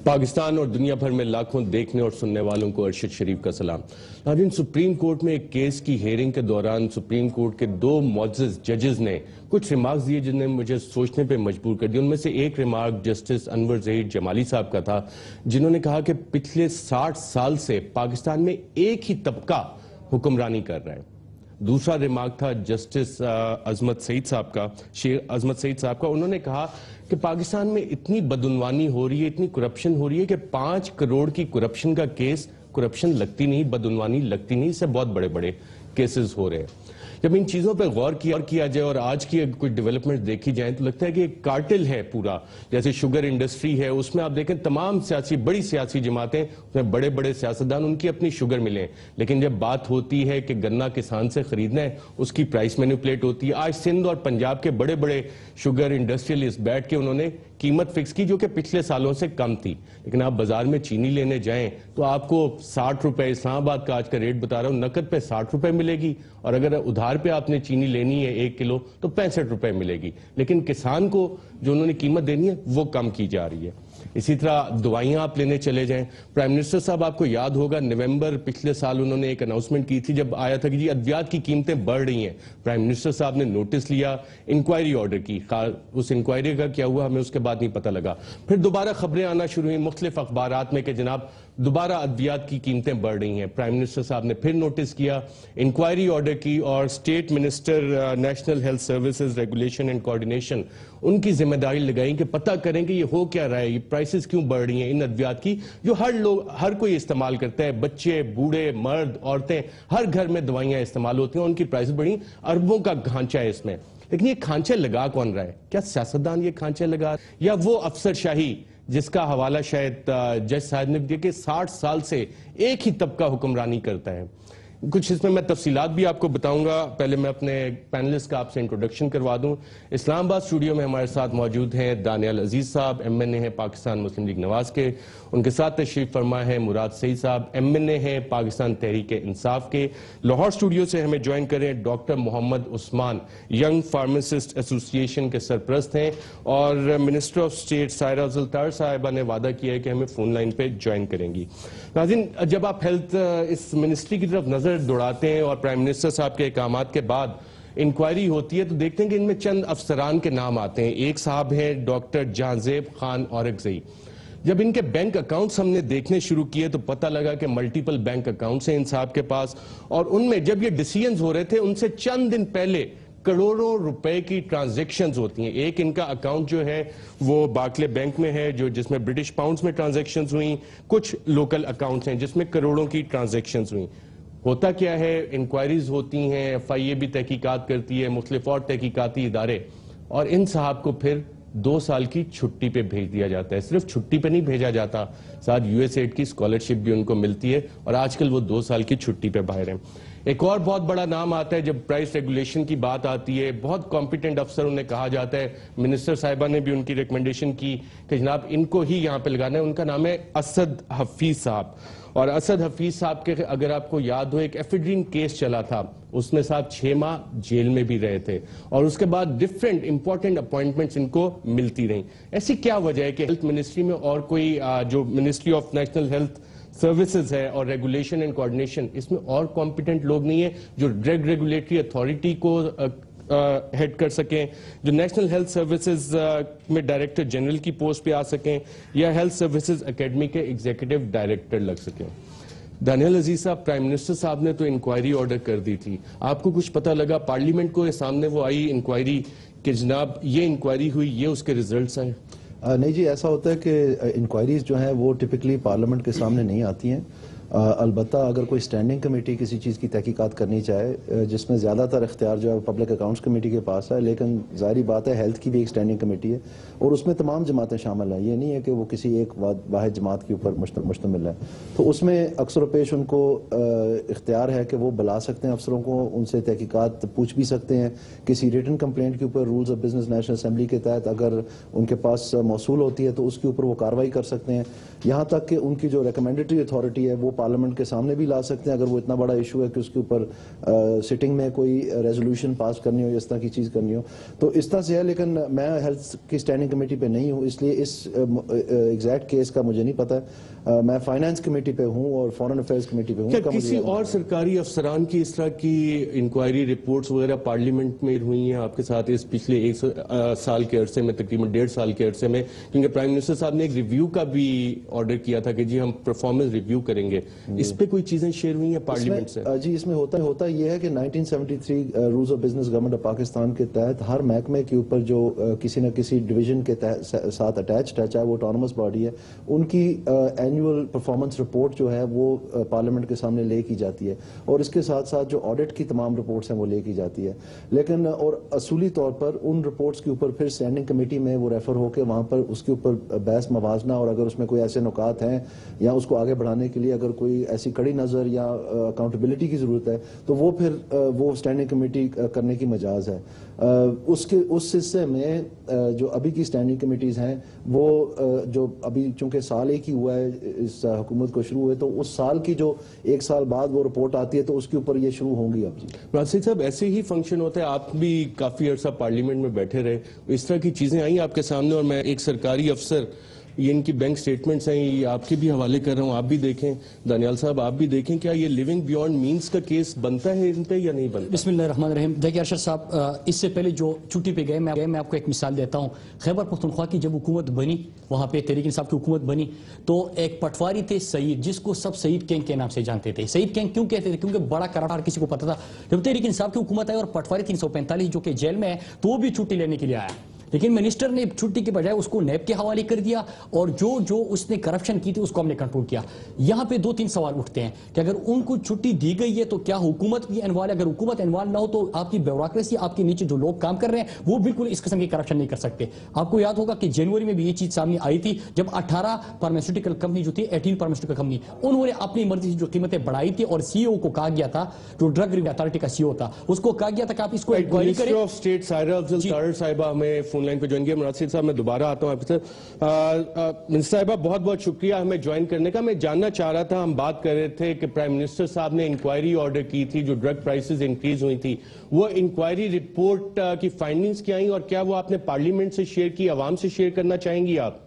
پاکستان اور دنیا بھر میں لاکھوں دیکھنے اور سننے والوں کو ارشد شریف کا سلام۔ ناظرین، سپریم کورٹ میں ایک کیس کی ہیئرنگ کے دوران سپریم کورٹ کے دو معزز ججز نے کچھ ریمارکس دیے جن نے مجھے سوچنے پہ مجبور کر دیا۔ ان میں سے ایک ریمارک جسٹس انور ظہیر جمالی صاحب کا تھا، جنہوں نے کہا کہ پچھلے 60 سال سے پاکستان میں ایک ہی طبقہ حکمرانی کر رہا ہے۔ دوسرا ریمارک تھا جسٹس عظمت سعید صاحب کا۔ انہوں نے کہا کہ پاکستان میں اتنی بدعنوانی ہو رہی ہے، اتنی کرپشن ہو رہی ہے کہ 5 کروڑ کی کرپشن کا کیس، کرپشن لگتی نہیں، بدعنوانی لگتی نہیں، اس سے بہت بڑے بڑے کیسز ہو رہے ہیں۔ جب ان چیزوں پہ غور کیا جائے اور آج کی کچھ ڈیولپمنٹ دیکھی جائیں تو لگتا ہے کہ ایک کارٹل ہے پورا، جیسے شوگر انڈسٹری ہے، اس میں آپ دیکھیں تمام بڑی سیاسی جماعتیں، اس میں بڑے بڑے سیاستدان، ان کی اپنی شوگر ملیں، لیکن جب بات ہوتی ہے کہ گنا کسان سے خریدنا ہے، اس کی پرائس مینیپولیٹ ہوتی ہے۔ آج سندھ اور پنجاب کے بڑے بڑے شوگر انڈسٹریلسٹ بیٹھ کے انہوں نے قیمت فکس کی جو کہ پچھلے سالوں سے کم تھی، لیکن آپ بازار میں چینی لینے جائیں تو آپ کو 60 روپے، اسلام آباد کا آج کا ریٹ بتا رہا ہوں، نقد پہ 60 روپے ملے گی، اور اگر ادھار پہ آپ نے چینی لینی ہے 1 کلو تو 65 روپے ملے گی، لیکن کسان کو جو انہوں نے قیمت دینی ہے وہ کم کی جا رہی ہے۔ اسی طرح دوائیاں آپ لینے چلے جائیں، پرائم منسٹر صاحب آپ کو یاد ہوگا نومبر پچھلے سال انہوں نے ایک اناؤنسمنٹ کی تھی جب آیا تھا کہ جی ادویات کی قیمتیں بڑھ رہی ہیں۔ پرائم منسٹر صاحب نے نوٹس لیا، انکوائری آرڈر کی، اس انکوائری کا کیا ہوا ہمیں اس کے بعد نہیں پتہ لگا۔ پھر دوبارہ خبریں آنا شروع ہوئیں مختلف اخبارات میں کہ جناب دوبارہ ادویات کی قیمتیں بڑھ رہی ہیں۔ پرائم منسٹر صاحب نے پھر نوٹس کیا، انکوائری آرڈر کی، اور state minister national health services regulation and coordination ان کی ذمہ داری لگائیں کہ پتہ کریں کہ یہ ہو کیا رہا ہے، یہ پرائسز کیوں بڑھ رہی ہیں ان ادویات کی جو ہر کوئی استعمال کرتا ہے، بچے، بوڑھے، مرد، عورتیں، ہر گھر میں دوائیاں استعمال ہوتی ہیں، ان کی پرائسز بڑھی، اربوں کا کھانچہ ہے اس میں۔ لیکن یہ کھانچہ لگا کون رہا ہے؟ کیا سیاستدان یہ کھانچہ لگا، یا وہ افسر شاہی جس کا حوالہ شاید جج صاحب نے دیا کہ 60 سال سے ایک ہی طبقہ حکمرانی کرتا ہے؟ کچھ اس میں تفصیلات بھی آپ کو بتاؤں گا، پہلے میں اپنے پینلسٹ کا آپ سے انٹروڈکشن کروا دوں۔ اسلام آباد اسٹوڈیو میں ہمارے ساتھ موجود ہیں دانیال عزیز صاحب، ایم این اے ہیں پاکستان مسلم لیگ نواز کے، ان کے ساتھ تشریف فرما ہے مراد سعید صاحب، ایم این اے ہیں پاکستان تحریک انصاف کے۔ لاہور اسٹوڈیو سے ہمیں جوائن کریں doctor Muhammad Usman, young pharmacist ایسوسی ایشن کے سرپرست ہیں، اور منسٹر آف اسٹیٹ سائرہ زلطار صاحبہ نے وعدہ کیا ہے کہ ہمیں فون لائن پہ جوائن کریں گی۔ ناظرین، جب آپ ہیلتھ اس منسٹری کی طرف نظر دوڑاتے ہیں اور پرائم منسٹر صاحب کے احکامات کے بعد انکوائری ہوتی ہے تو دیکھتے ہیں کہ ان میں چند افسران کے نام آتے ہیں۔ ایک صاحب ہیں ڈاکٹر جہانزیب خان اورکزئی۔ جب ان کے بینک اکاؤنٹس ہم نے دیکھنے شروع کیے تو پتہ لگا کہ ملٹیپل بینک اکاؤنٹس ہیں ان صاحب کے پاس، اور ان میں جب یہ ڈیسیژنز ہو رہے تھے ان سے چند دن پہلے کروڑوں روپے کی ٹرانزیکشنز ہوتی ہیں۔ ایک ان کا اکاؤنٹ جو ہے وہ بارکلے بینک میں ہے جس میں برٹش پاؤنڈز میں ٹرانزیکشنز ہوئیں، کچھ لوکل اکاؤنٹس ہیں جس میں کروڑوں کی ٹرانزیکشنز ہوئیں۔ ہوتا کیا ہے، انکوائریز ہوتی ہیں، ایف آئی اے بھی تحقیقات کرتی ہے، مختلف اور تحقیقاتی ادارے، اور ان صاحب کو پھر 2 سال کی چھٹی پہ بھیج دیا جاتا ہے۔ صرف چھٹی پہ نہیں بھیجا جاتا، ساتھ یو ایس ایڈ کی اسکالرشپ بھی ان کو ملتی ہے، اور آج کل وہ 2 سال کی چھٹی پہ باہر ہیں۔ ایک اور بہت بڑا نام آتا ہے جب پرائس ریگولیشن کی بات آتی ہے، بہت کمپیٹنٹ افسر انہیں کہا جاتا ہے، منسٹر صاحبہ نے بھی ان کی ریکمنڈیشن کی کہ جناب ان کو ہی یہاں پہ لگانا ہے۔ ان کا نام ہے اسد حفیظ صاحب، اور اسد حفیظ صاحب کے اگر آپ کو یاد ہو ایک ایفیڈرین کیس چلا تھا، اس میں صاحب 6 ماہ جیل میں بھی رہے تھے، اور اس کے بعد ڈیفرنٹ امپورٹنٹ اپوائنٹمنٹس ان کو ملتی رہیں۔ ایسی کیا وجہ ہے کہ ہیلتھ منسٹری میں اور کوئی جو ministry of national health services ہے اور ریگولیشن اینڈ کوارڈینیشن، اس میں اور کمپیٹنٹ لوگ نہیں ہیں جو ڈرگ ریگولیٹری اتھارٹی کو ہیڈ کر سکیں، جو نیشنل ہیلتھ سروسز میں ڈائریکٹر جنرل کی پوسٹ پہ آ سکیں، یا ہیلتھ سروسز اکیڈمی کے ایگزیکٹو ڈائریکٹر لگ سکیں؟ دانیال عزیز صاحب، پرائم منسٹر صاحب نے تو انکوائری آرڈر کر دی تھی، آپ کو کچھ پتہ لگا پارلیمنٹ کو سامنے وہ آئی انکوائری کہ جناب یہ انکوائری ہوئی، یہ اس کے ریزلٹس ہیں؟ نہیں جی، ایسا ہوتا ہے کہ انکوائریز جو ہیں وہ ٹپکلی پارلیمنٹ کے سامنے نہیں آتی ہیں۔ البتہ اگر کوئی اسٹینڈنگ کمیٹی کسی چیز کی تحقیقات کرنی چاہے، جس میں زیادہ تر اختیار جو ہے پبلک اکاؤنٹس کمیٹی کے پاس ہے، لیکن ظاہری بات ہے ہیلتھ کی بھی ایک اسٹینڈنگ کمیٹی ہے اور اس میں تمام جماعتیں شامل ہیں، یہ نہیں ہے کہ وہ کسی ایک واحد جماعت کے اوپر مشتمل ہے۔ تو اس میں اکثر و پیش ان کو اختیار ہے کہ وہ بلا سکتے ہیں افسروں کو، ان سے تحقیقات پوچھ بھی سکتے ہیں، کسی ریٹن کمپلینٹ کے اوپر rules of business National Assembly کے تحت اگر ان کے پاس موصول ہوتی ہے تو اس کے اوپر وہ کارروائی کر سکتے ہیں، یہاں تک کہ ان کی جو ریکمینڈیٹری اتھارٹی ہے وہ پارلیمنٹ کے سامنے بھی لا سکتے ہیں اگر وہ اتنا بڑا ایشو ہے کہ اس کے اوپر سٹنگ میں کوئی ریزولوشن پاس کرنی ہو یا اس طرح کی چیز کرنی ہو. تو اس طرح سے ہے, لیکن میں ہیلتھ کی اسٹینڈنگ کمیٹی پہ نہیں ہوں, اس لیے اس ایگزیکٹ کیس کا مجھے نہیں پتا. میں فائنانس کمیٹی پہ ہوں اور فورن افیئرز کمیٹی پہ ہوں. کیا کسی اور سرکاری افسران کی اس طرح کی انکوائری رپورٹس وغیرہ پارلیمنٹ میں ہوئی ہیں آپ کے ساتھ اس پچھلے 1 سال کے عرصے میں, تقریباً 1.5 سال کے عرصے میں؟ کیونکہ پرائم منسٹر صاحب نے ایک ریویو کا بھی آرڈر کیا تھا کہ جی ہم پرفارمنس ریویو کریں گے, اس پہ کوئی چیزیں شیئر ہوئی ہیں پارلیمنٹ سے؟ جی, اس میں ہوتا یہ ہے کہ 1973 rules of business government of Pakistan کے تحت ہر محکمے کے اوپر جو کسی نہ کسی ڈویژن کے ساتھ اٹیچڈ ہے, چاہے وہ آٹونومس باڈی ہے, ان کی اینیول پرفارمنس رپورٹ جو ہے وہ پارلیمنٹ کے سامنے لے کی جاتی ہے, اور اس کے ساتھ ساتھ جو آڈٹ کی تمام رپورٹس ہیں وہ لے کی جاتی ہے. لیکن اور اصولی طور پر ان رپورٹس کے اوپر پھر اسٹینڈنگ کمیٹی میں وہ ریفر ہو کے وہاں پر اس کے اوپر بحث موازنہ, اور اگر اس میں کوئی ایسے نکات ہیں یا اس کو آگے بڑھانے کے لیے اگر کوئی ایسی کڑی نظر یا اکاؤنٹیبلٹی کی ضرورت ہے تو وہ پھر وہ اسٹینڈنگ کمیٹی کرنے کی مجاز ہے. اس حصے میں جو ابھی کی اسٹینڈنگ کمیٹیز ہیں وہ جو ابھی چونکہ سال ایک ہی ہوا ہے اس حکومت کو شروع ہوئے, تو اس سال کی جو 1 سال بعد وہ رپورٹ آتی ہے تو اس کے اوپر یہ شروع ہوں گی. اب جی راشد صاحب, ایسے ہی فنکشن ہوتا ہے, آپ بھی کافی عرصہ پارلیمنٹ میں بیٹھے رہے, اس طرح کی چیزیں آئیں آپ کے سامنے, اور میں ایک سرکاری افسر, یہ ان کی بینک سٹیٹمنٹس ہیں, یہ آپ کے بھی حوالے کر رہا ہوں, آپ بھی دیکھیں, دانیال صاحب آپ بھی دیکھیں, کیا یہ لیونگ بیونڈ مینز کا کیس بنتا ہے ان پہ یا نہیں بنتا؟ بسم اللہ الرحمن الرحیم. دیکھیں ارشد صاحب, اس سے پہلے جو چھٹی پہ گئے میں آپ کو ایک مثال دیتا ہوں. خیبر پختونخوا کی جب حکومت بنی, وہاں پہ تحریک انصاف کی حکومت بنی, تو ایک پٹواری تھے سعید, جس کو سب سعید کینگ کے نام سے جانتے تھے. سعید کینگ کیوں کہتے تھے؟ کیونکہ بڑا کراٹا ہر کسی کو پتا تھا. جب تحریک انصاف کی حکومت آئی اور پٹواری 345 جو کہ جیل میں ہے, تو وہ بھی چھٹی لینے کے لیے آیا, لیکن منسٹر نے چھٹی کے بجائے اس کو نیب کے حوالے کر دیا, اور جو اس نے کرپشن کی تھی اس کو ہم نے کنٹرول کیا. یہاں پہ 2-3 سوال اٹھتے ہیں کہ اگر ان کو چھٹی دی گئی ہے تو کیا حکومت بھی انوالو ہے؟ اگر حکومت انوالو نہ ہو تو آپ کی بیوروکریسی, آپ کے نیچے جو لوگ کام کر رہے ہیں وہ بالکل اس قسم کی کرپشن نہیں کر سکتے. آپ کو یاد ہوگا کہ جنوری میں بھی یہ چیز سامنے آئی تھی, جب 18 فارماسیوٹیکل کمپنی جو تھی, 18 فارماسیوٹیکل کمپنی, انہوں نے اپنی مرضی سے جو قیمتیں بڑھائی تھی, اور سی او کو کہا گیا تھا, جو ڈرگ ریویو اتھارٹی کا سی او تھا, اس کو کہا گیا تھا کہ آپ اس کو انکوائری کریں. منسٹر آف اسٹیٹ سائرہ افضل طاہر صاحبہ ہمیں فون لائن پہ جوائن کیا. راشد صاحب, میں دوبارہ آتا ہوں آپ سے. منسٹر صاحبہ بہت بہت شکریہ ہمیں جوائن کرنے کا. میں جاننا چاہ رہا تھا, ہم بات کر رہے تھے کہ پرائم منسٹر صاحب نے انکوائری آرڈر کی تھی, جو ڈرگ پرائسز انکریز ہوئی تھی, وہ انکوائری رپورٹ کی فائنڈنگز کیا آئیں, اور کیا وہ آپ نے پارلیمنٹ سے شیئر کی, عوام سے شیئر کرنا چاہیں گی آپ؟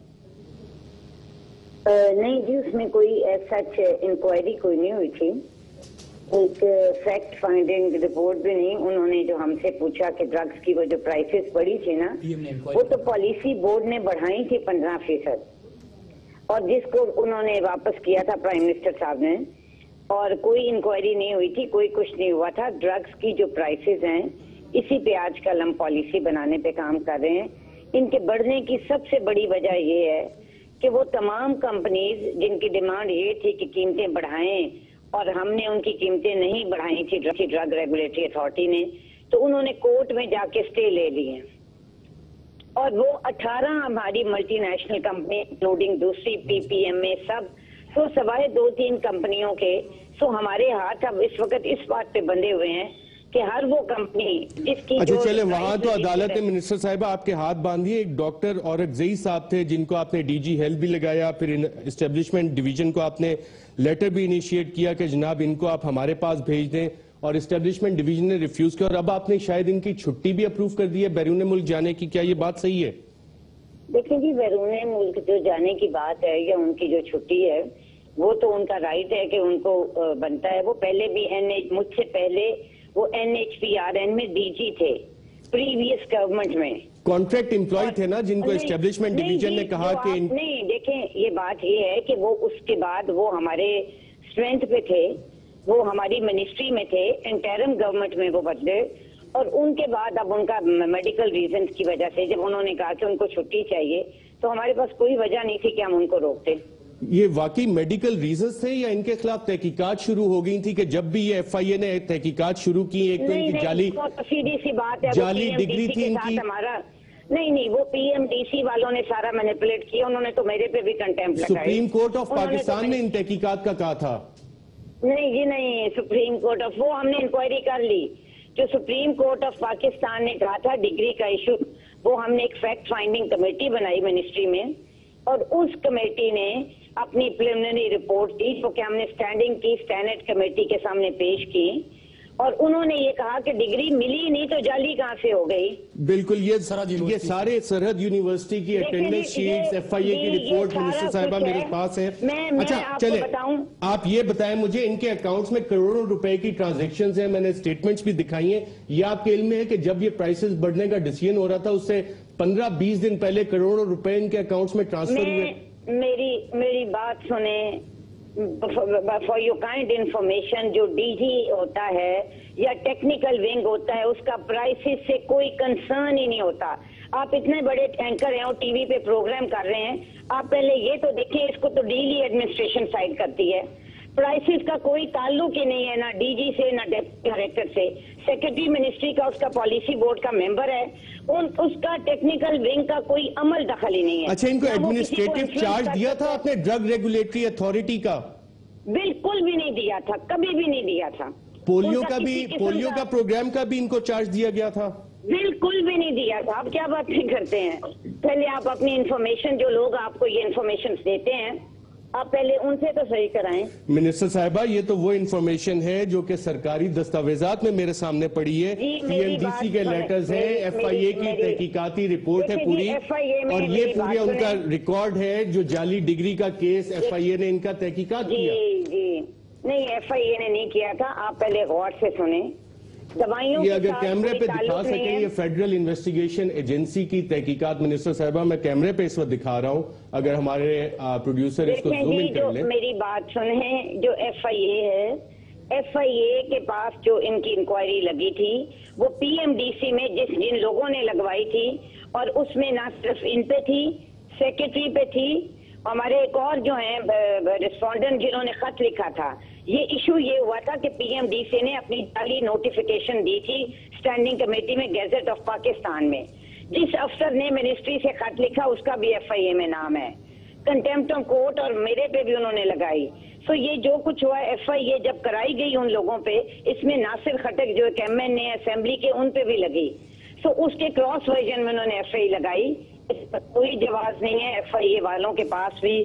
نہیں جی, اس میں کوئی سچ انکوائری کوئی نہیں ہوئی تھی, ایک فیکٹ فائنڈنگ رپورٹ بھی نہیں. انہوں نے جو ہم سے پوچھا کہ ڈرگز کی وہ جو پرائسز بڑھی تھی نا, وہ تو پالیسی بورڈ نے بڑھائی تھی 15%, اور جس کو انہوں نے واپس کیا تھا پرائم منسٹر صاحب نے, اور کوئی انکوائری نہیں ہوئی تھی, کوئی کچھ نہیں ہوا تھا. ڈرگز کی جو پرائسز ہیں اسی پہ آج کل ہم پالیسی بنانے پہ کام کر رہے ہیں. ان کے بڑھنے کی سب سے بڑی وجہ یہ ہے کہ وہ تمام کمپنیز جن کی ڈیمانڈ یہ تھی کہ قیمتیں بڑھائیں, اور ہم نے ان کی قیمتیں نہیں بڑھائی تھی ڈرگ ریگولیٹری اتھارٹی نے, تو انہوں نے کورٹ میں جا کے اسٹے لے لی ہیں. اور وہ 18 ہماری ملٹی نیشنل کمپنی انکلوڈنگ دوسری پی پی ایم اے سب, تو سوائے 2-3 کمپنیوں کے, سو ہمارے ہاتھ اب اس وقت اس بات پہ بندھے ہوئے ہیں کہ ہر وہ کمپنی جس کی اچھا چلے وہاں تو عدالت منسٹر صاحبہ آپ کے ہاتھ باندھیے. ایک ڈاکٹر اورکزئی صاحب تھے جن کو آپ نے ڈی جی ہیلتھ بھی لگایا, پھر اسٹیبلشمنٹ ڈویژن کو آپ نے لیٹر بھی انیشیٹ کیا کہ جناب ان کو آپ ہمارے پاس بھیج دیں, اور اسٹیبلشمنٹ ڈویژن نے ریفیوز کیا, اور اب آپ نے شاید ان کی چھٹی بھی اپروو کر دی ہے بیرون ملک جانے کی. کیا یہ بات صحیح ہے؟ دیکھیں جی, بیرون ملک جو جانے کی بات ہے یا ان کی جو چھٹی ہے, وہ تو ان کا رائٹ ہے کہ ان کو بنتا ہے. وہ پہلے بھی مجھ سے پہلے وہ NHPRN میں ڈی جی تھے پریویس گورنمنٹ میں, کانٹریکٹ امپلائی تھے نا, جن کو اسٹیبلشمنٹ ڈویژن نے کہا کہ نہیں. دیکھیں یہ بات یہ ہے کہ وہ اس کے بعد وہ ہمارے اسٹرینتھ پہ تھے, وہ ہماری منسٹری میں تھے, انٹرم گورنمنٹ میں وہ بدلے, اور ان کے بعد اب ان کا میڈیکل ریزنز کی وجہ سے جب انہوں نے کہا کہ ان کو چھٹی چاہیے, تو ہمارے پاس کوئی وجہ نہیں تھی کہ ہم ان کو روکتے. یہ واقعی میڈیکل ریزنز تھے یا ان کے خلاف تحقیقات شروع ہو گئی تھی کہ جب بھی یہ ایف آئی اے نے تحقیقات شروع کی, ایک تو ان کی سیدھی سی بات ہے, جعلی ڈگری تھی ان کی. نہیں وہ پی ایم ڈی سی والوں نے سارا مینیپولیٹ کیا, انہوں نے تو میرے پہ بھی کنٹیمپٹ لگائی. سپریم کورٹ آف پاکستان نے ان تحقیقات کا کہا تھا. نہیں جی نہیں, سپریم کورٹ آف, وہ ہم نے انکوائری کر لی. جو سپریم کورٹ آف پاکستان نے کہا تھا ڈگری کا ایشو, وہ ہم نے ایک فیکٹ فائنڈنگ کمیٹی بنائی منسٹری میں اور اس کمیٹی نے اپنی پریلیمنری رپورٹ دی جو کہ ہم نے اسٹینڈنگ کی سینٹ کمیٹی کے سامنے پیش کی، اور انہوں نے یہ کہا کہ ڈگری ملی نہیں تو جعلی کہاں سے ہو گئی؟ بالکل، یہ سارے سرحد یونیورسٹی کی اٹینڈنس شیٹس، ایف آئی اے کی رپورٹ منسٹر صاحبہ میرے پاس ہے۔ اچھا چلیں، آپ یہ بتائیں مجھے، ان کے اکاؤنٹس میں کروڑوں روپے کی ٹرانزیکشنز ہیں، میں نے سٹیٹمنٹس بھی دکھائی ہیں، یہ آپ کے علم میں ہے کہ جب یہ پرائسز بڑھنے کا ڈیسیژن ہو رہا تھا اس سے 15-20 دن پہلے کروڑوں روپے ان کے اکاؤنٹس میں ٹرانسفر ہوئے؟ میری بات سنیں، فار یور کائنڈ انفارمیشن، جو ڈی جی ہوتا ہے یا ٹیکنیکل ونگ ہوتا ہے اس کا پرائسز سے کوئی کنسرن ہی نہیں ہوتا۔ آپ اتنے بڑے اینکر ہیں اور ٹی وی پہ پروگرام کر رہے ہیں، آپ پہلے یہ تو دیکھیں، اس کو تو ڈیلی ایڈمنسٹریشن سائڈ کرتی ہے، پرائسز کا کوئی تعلق ہی نہیں ہے، نہ ڈی جی سے نہ ڈپٹی ڈائریکٹر سے۔ سیکرٹری منسٹری کا اس کا پالیسی بورڈ کا ممبر ہے، اس کا ٹیکنیکل ونگ کا کوئی عمل دخل ہی نہیں ہے۔ اچھا، ان کو ایڈمنسٹریٹو چارج دیا تھا آپ نے ڈرگ ریگولیٹری اتھارٹی کا؟ بالکل بھی نہیں دیا تھا، کبھی بھی نہیں دیا تھا۔ پولیو کا پروگرام کا بھی ان کو چارج دیا گیا تھا؟ بالکل بھی نہیں دیا تھا۔ آپ کیا باتیں کرتے ہیں؟ پہلے آپ اپنی انفارمیشن، جو لوگ آپ کو یہ انفارمیشن دیتے ہیں، آپ پہلے ان سے تو صحیح کرائیں۔ منسٹر صاحبہ، یہ تو وہ انفارمیشن ہے جو کہ سرکاری دستاویزات میں میرے سامنے پڑی ہے، پی ایم ڈی سی کے لیٹرز ہیں، ایف آئی اے کی تحقیقاتی رپورٹ ہے پوری، اور یہ پورے ان کا ریکارڈ ہے جو جعلی ڈگری کا کیس ایف آئی اے نے ان کا تحقیقات کیا۔ جی نہیں، ایف آئی اے نے نہیں کیا تھا، آپ پہلے غور سے سنیں۔ یہ اگر کیمرے پہ دکھا سکیں، یہ فیڈرل انویسٹیگیشن ایجنسی کی تحقیقات، منسٹر صاحبہ میں کیمرے پہ اس وقت دکھا رہا ہوں، اگر ہمارے پروڈیوسر اس کو زوم ان کر لیں۔ میری بات سنیں، جو ایف آئی اے ہے، ایف آئی اے کے پاس جو ان کی انکوائری لگی تھی وہ پی ایم ڈی سی میں جن لوگوں نے لگوائی تھی، اور اس میں نہ صرف ان پہ تھی، سیکرٹری پہ تھی، ہمارے ایک اور جو ہیں ریسپونڈنٹ جنہوں نے خط لکھا تھا۔ یہ ایشو یہ ہوا تھا کہ پی ایم ڈی سی نے اپنی جعلی نوٹیفیکیشن دی تھی اسٹینڈنگ کمیٹی میں گیزٹ آف پاکستان میں، جس افسر نے منسٹری سے خط لکھا اس کا بھی ایف آئی اے میں نام ہے، کنٹیمپٹ آف کورٹ، اور میرے پہ بھی انہوں نے لگائی۔ سو یہ جو کچھ ہوا ایف آئی اے جب کرائی گئی ان لوگوں پہ، اس میں ناصر خٹک جو ایک ایم این اے اسمبلی کے، ان پہ بھی لگی۔ سو اس کے کراس ورژن میں انہوں نے ایف آئی اے لگائی، اس پر کوئی جواز نہیں ہے۔ ایف آئی اے والوں کے پاس بھی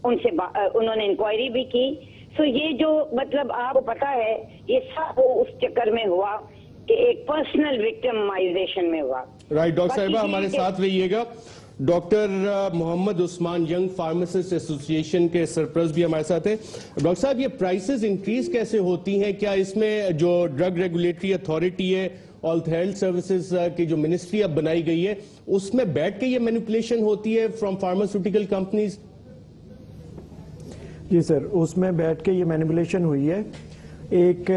ان سے انہوں نے انکوائری بھی کی۔ سو یہ جو مطلب آپ کو پتا ہے، یہ سب اس چکر میں ہوا کہ ایک پرسنل وکٹمائزیشن میں ہوا۔ رائٹ، ڈاکٹر صاحبہ ہمارے ساتھ رہیے گا۔ Doctor Muhammad Usman young pharmacist ایسوسی ایشن کے سرپرست بھی ہمارے ساتھ ہیں۔ ڈاکٹر صاحب، یہ پرائسز انکریز کیسے ہوتی ہیں؟ کیا اس میں جو ڈرگ ریگولیٹری اتھارٹی ہے، ہیلتھ سروسز کی جو منسٹری اب بنائی گئی ہے، اس میں بیٹھ کے یہ مینیپولیشن ہوتی ہے فرام فارماسیوٹیکل کمپنیز؟ جی سر، اس میں بیٹھ کے یہ مینیپولیشن ہوئی ہے۔ ایک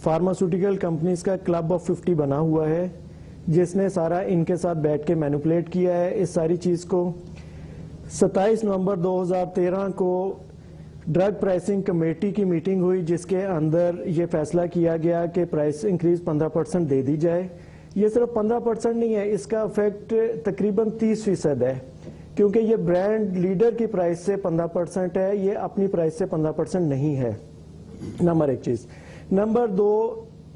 فارماسیوٹیکل کمپنیز کا کلب آف 50 بنا ہوا ہے جس نے سارا ان کے ساتھ بیٹھ کے مینیپولیٹ کیا ہے اس ساری چیز کو۔ 27 نومبر 2013 کو ڈرگ پرائسنگ کمیٹی کی میٹنگ ہوئی جس کے اندر یہ فیصلہ کیا گیا کہ پرائس انکریز 15% دے دی جائے۔ یہ صرف 15% نہیں ہے، اس کا افیکٹ تقریباً 30% ہے، کیونکہ یہ برانڈ لیڈر کی پرائس سے 15% ہے، یہ اپنی پرائس سے 15% نہیں ہے۔ نمبر ایک چیز۔ نمبر دو،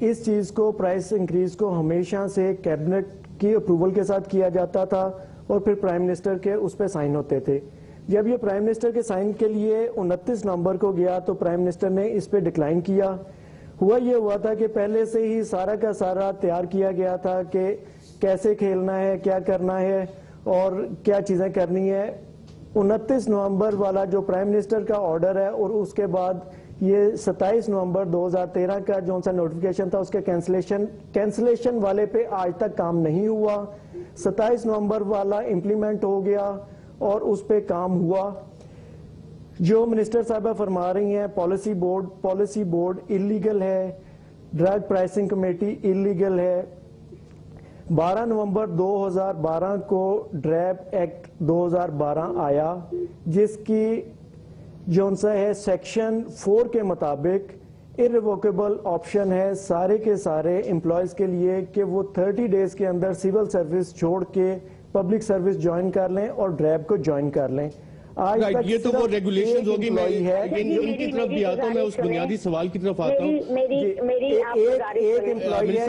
اس چیز کو پرائس انکریز کو ہمیشہ سے کیبنٹ کی اپروول کے ساتھ کیا جاتا تھا اور پھر پرائم منسٹر کے اس پہ سائن ہوتے تھے۔ جب یہ پرائم منسٹر کے سائن کے لیے 29 نومبر کو گیا تو پرائم منسٹر نے اس پہ ڈکلائن کیا۔ یہ ہوا تھا کہ پہلے سے ہی سارا کا سارا تیار کیا گیا تھا کہ کیسے کھیلنا ہے، کیا کرنا ہے اور کیا چیزیں کرنی ہے۔ 29 نومبر والا جو پرائم منسٹر کا آرڈر ہے اور اس کے بعد یہ 27 نومبر 2013 کا جو سا نوٹیفیکیشن تھا اس کے کینسلیشن والے پہ آج تک کام نہیں ہوا۔ 27 نومبر والا امپلیمنٹ ہو گیا اور اس پہ کام ہوا۔ جو منسٹر صاحبہ فرما رہی ہیں پالیسی بورڈ اللیگل ہے، ڈرگ پرائسنگ کمیٹی اللیگل ہے۔ 12 نومبر 2012 کو ڈریب ایکٹ 2012 آیا جس کی جو ہے سیکشن 4 کے مطابق irrevocable آپشن ہے سارے کے سارے امپلائیز کے لیے کہ وہ 30 ڈیز کے اندر سول سروس چھوڑ کے پبلک سروس جوائن کر لیں اور ڈریب کو جوائن کر لیں۔ آج تک یہ تو وہ صرف ریگولیشن ایک ہوگی. میں employee ہے. ان کی طرف بھی آتا ہوں, میں اس بنیادی سوال کی طرف آتا ہوں. ایک امپلائی ہے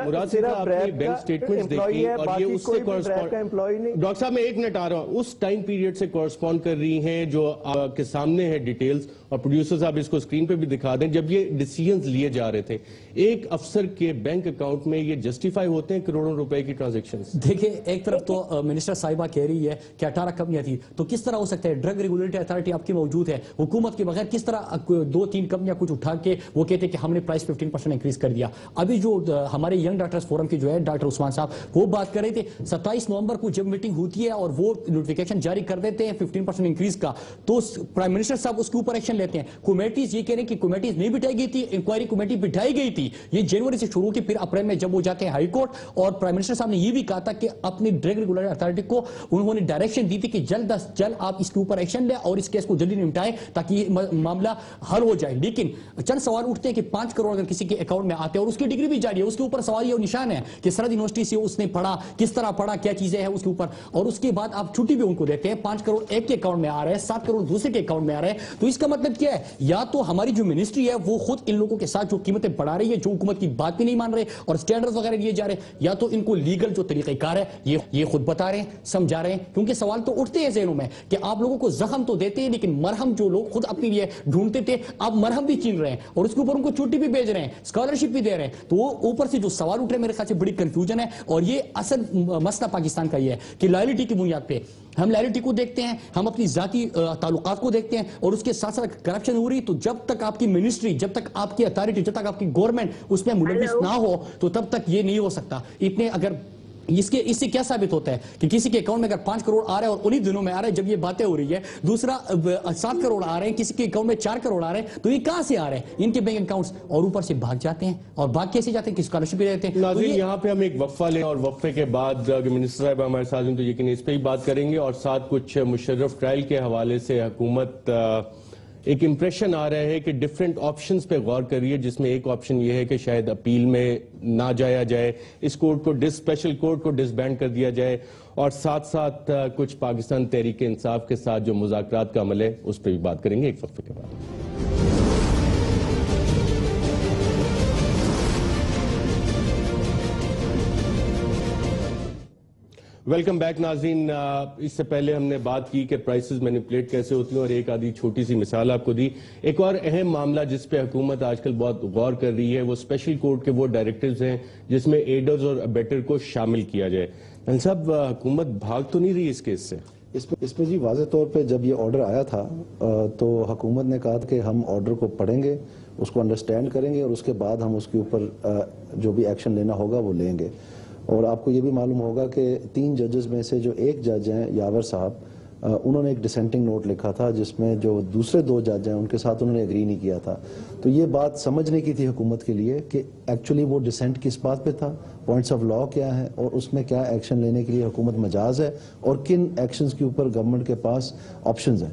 مراد صاحب آپ نے بینک سٹیٹمنٹس دیکھی اور یہ اس سے کورسپونڈ, ڈاکٹر صاحب میں ایک منٹ آ رہا ہوں, اس ٹائم پیریڈ سے کورسپونڈ کر رہی ہیں جو آپ کے سامنے ہے ڈیٹیلز, اور پروڈیوسر صاحب اس کو اسکرین پہ بھی دکھا دیں, جب یہ ڈیسیژنز لیے جا رہے تھے ایک افسر کے بینک اکاؤنٹ میں, یہ جسٹیفائی ہوتے ہیں کروڑوں روپے کی ٹرانزیکشنز؟ دیکھیں ایک طرف تو منسٹر صاحبہ کہہ رہی ہے کہ 18 کمپنیاں تھی, تو کس طرح ہو سکتا ہے؟ ڈرگ ریگولیٹری اتھارٹی آپ کی موجود ہے, حکومت کے بغیر کس طرح 2-3 کمپنیاں کچھ اٹھا کے وہ کہتے ہیں کہ ہم نے پرائس 15% انکریز کر دیا. ابھی جو ہمارے ینگ ڈاکٹرز فورم کے جو ہے ڈاکٹر عثمان صاحب وہ بات کر رہے تھے 27 نومبر کو جب میٹنگ ہوتی ہے اور وہ نوٹیفیکیشن جاری کر دیتے ہیں 15% انکریز کا, تو پرائم منسٹر صاحب اس کے اوپر ایکشن لیتے ہیں. کمیٹیز یہ کہہ رہے ہیں کہ کمیٹیز نہیں بٹھائی گئی تھی, انکوائری کمیٹی بٹھائی گئی تھی, یہ جنوری سے شروع کی, پھر اپریل میں جب وہ جاتے ہیں ہائی کورٹ, اور پرائم منسٹر صاحب نے یہ بھی کہا تھا کہ اپنی ڈرگ ریگولیٹری اتھارٹی کو انہوں نے ڈائریکشن دی تھی کہ جلد از جلد آپ اس کے اوپر ایکشن لیں اور اس کیس کو جلدی نمٹائیں تاکہ یہ معاملہ حل ہو جائے. لیکن چند سوال اٹھتے ہیں کہ 5 کروڑ اگر کسی کے اکاؤنٹ میں آتے ہیں اور اس کی ڈگری بھی جاری ہے, اس کے اوپر سوال یہ نشان ہے کہ سرحد یونیورسٹی سے اس نے پڑھا, کس طرح پڑھا, کیا چیزیں ہیں اس کے اوپر, اور اس کے بعد آپ چھٹی بھی ان کو دیتے ہیں. 5 کروڑ ایک کے اکاؤنٹ میں آ رہے ہیں, 7 کروڑ دوسرے کے اکاؤنٹ میں آ رہے ہیں. تو اس کا مطلب کیا ہے؟ یا تو ہماری جو منسٹری ہے وہ خود ان لوگوں کے ساتھ جو قیمتیں بڑھا رہی ہے, جو حکومت کی بات بھی نہیں مان رہے اور سٹینڈرڈز وغیرہ لیے جا رہے ہیں, یا تو ان کو لیگل جو طریقہ کار ہے یہ خود بتا رہے ہیں, سمجھا رہے ہیں. کیونکہ سوال تو اٹھتے ہیں ذہنوں میں کہ آپ لوگوں کو زخم تو دیتے ہیں لیکن مرہم جو لوگ خود اپنے لیے ڈھونڈتے تھے آپ مرہم بھی چین رہے ہیں, اور اس کے اوپر ان کو چھٹی بھی بھیج رہے ہیں, اسکالرشپ بھی دے رہے ہیں. تو وہ اوپر سے جو سوال اٹھ رہے ہیں میرے خیال سے بڑی کنفیوژن ہے, اور یہ اصل مسئلہ پاکستان کا یہ ہے کہ لائلٹی کی بنیاد پہ ہم لائلٹی کو دیکھتے ہیں, ہم اپنی ذاتی تعلقات کو دیکھتے ہیں, اور اس کے ساتھ ساتھ کرپشن ہو رہی. تو جب تک آپ کی منسٹری, جب تک آپ کی اتھارٹی, جب تک آپ کی گورنمنٹ اس میں ملوث نہ ہو تو تب تک یہ نہیں ہو سکتا. اتنے اگر اس سے کیا ثابت ہوتا ہے کہ کسی کے اکاؤنٹ میں اگر 5 کروڑ آ رہے ہیں اور انہی دنوں میں آ رہے ہیں جب یہ باتیں ہو رہی ہے, دوسرا 7 کروڑ آ رہے ہیں, کسی کے اکاؤنٹ میں 4 کروڑ آ رہے ہیں, تو یہ کہاں سے آ رہے ہیں ان کے بینک اکاؤنٹس, اور اوپر سے بھاگ جاتے ہیں, اور بھاگ کیسے جاتے ہیں کہ اسکالرشپ بھی دیتے ہیں. ناظرین یہاں پہ ہم ایک وقفہ لیں اور وقفے کے بعد اگر منسٹر صاحب ہمارے ساتھ ہیں تو یقین اس پہ ہی بات کریں گے, اور ساتھ کچھ مشرف ٹرائل کے حوالے سے حکومت ایک امپریشن آ رہا ہے کہ ڈیفرنٹ آپشنز پہ غور کر رہی ہے, جس میں ایک آپشن یہ ہے کہ شاید اپیل میں نہ جایا جائے, اس کورٹ کو اسپیشل کورٹ کو ڈس بینڈ کر دیا جائے, اور ساتھ ساتھ کچھ پاکستان تحریک انصاف کے ساتھ جو مذاکرات کا عمل ہے اس پہ بھی بات کریں گے ایک وقفے کے بعد. ویلکم بیک ناظرین. اس سے پہلے ہم نے بات کی کہ پرائسز مینیپولیٹ کیسے ہوتی ہیں اور ایک آدھی چھوٹی سی مثال آپ کو دی. ایک اور اہم معاملہ جس پہ حکومت آج کل بہت غور کر رہی ہے وہ اسپیشل کورٹ کے وہ ڈائریکٹیوز ہیں جس میں ایڈرز اور ابیٹر کو شامل کیا جائے. صاحب حکومت بھاگ تو نہیں رہی اس کیس سے؟ اس پہ جی واضح طور پہ جب یہ آرڈر آیا تھا تو حکومت نے کہا کہ ہم آرڈر کو پڑھیں گے, اس کو انڈرسٹینڈ کریں گے, اور اس کے بعد ہم اس کے اوپر جو بھی ایکشن لینا ہوگا وہ لیں گے. اور آپ کو یہ بھی معلوم ہوگا کہ 3 ججز میں سے جو ایک جج ہیں یاور صاحب, انہوں نے ایک ڈسینٹنگ نوٹ لکھا تھا جس میں جو دوسرے 2 جج ہیں ان کے ساتھ انہوں نے ایگری نہیں کیا تھا. تو یہ بات سمجھنے کی تھی حکومت کے لیے کہ ایکچولی وہ ڈسینٹ کس بات پہ تھا, پوائنٹس آف لا کیا ہے, اور اس میں کیا ایکشن لینے کے لیے حکومت مجاز ہے, اور کن ایکشنز کے اوپر گورنمنٹ کے پاس آپشنز ہیں.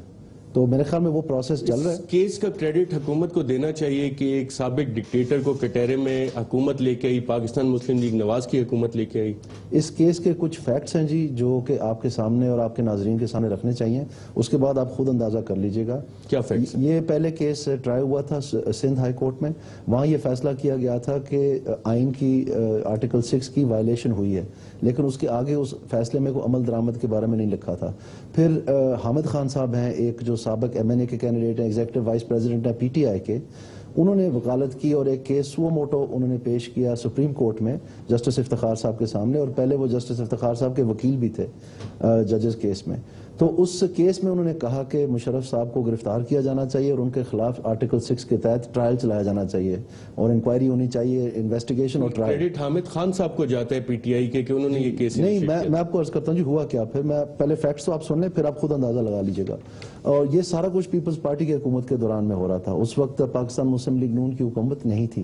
تو میرے خیال میں وہ پروسیس چل رہا ہے. کیس کا کریڈٹ حکومت کو دینا چاہیے کہ ایک سابق ڈکٹیٹر کو کٹہرے میں حکومت لے کے آئی, پاکستان مسلم لیگ نواز کی حکومت لے کے آئی. اس کیس کے کچھ فیکٹس ہیں جی جو کہ آپ کے سامنے اور آپ کے ناظرین کے سامنے رکھنے چاہیے, اس کے بعد آپ خود اندازہ کر لیجئے گا. کیا فیکٹس؟ یہ پہلے کیس ٹرائی ہوا تھا سندھ ہائی کورٹ میں, وہاں یہ فیصلہ کیا گیا تھا کہ آئین کی آرٹیکل 6 کی وائلیشن ہوئی ہے, لیکن اس کے آگے اس فیصلے میں کوئی عمل درآمد کے بارے میں نہیں لکھا تھا. پھر حامد خان صاحب ہیں ایک جو سابق MNA کے کینڈیڈیٹ ہیں, ایگزیکٹو وائس پریزیڈنٹ ہیں PTI کے, انہوں نے وکالت کی اور ایک کیس سو موٹو انہوں نے پیش کیا سپریم کورٹ میں جسٹس افتخار صاحب کے سامنے, اور پہلے وہ جسٹس افتخار صاحب کے وکیل بھی تھے ججز کیس میں. تو اس کیس میں انہوں نے کہا کہ مشرف صاحب کو گرفتار کیا جانا چاہیے اور ان کے خلاف آرٹیکل 6 کے تحت ٹرائل چلایا جانا چاہیے اور انکوائری ہونی چاہیے, انویسٹیگیشن اور ٹرائل. کریڈٹ حامد خان صاحب کو جاتا ہے PTI کے کہ انہوں نے یہ کیس نہیں, میں آپ کو عرض کرتا ہوں جی ہوا کیا. پھر میں پہلے فیکٹس تو آپ سن لیں, پھر آپ خود اندازہ لگا لیجئے گا. اور یہ سارا کچھ پیپلز پارٹی کی حکومت کے دوران میں ہو رہا تھا. اس وقت پاکستان مسلم لیگ نون کی حکومت نہیں تھی,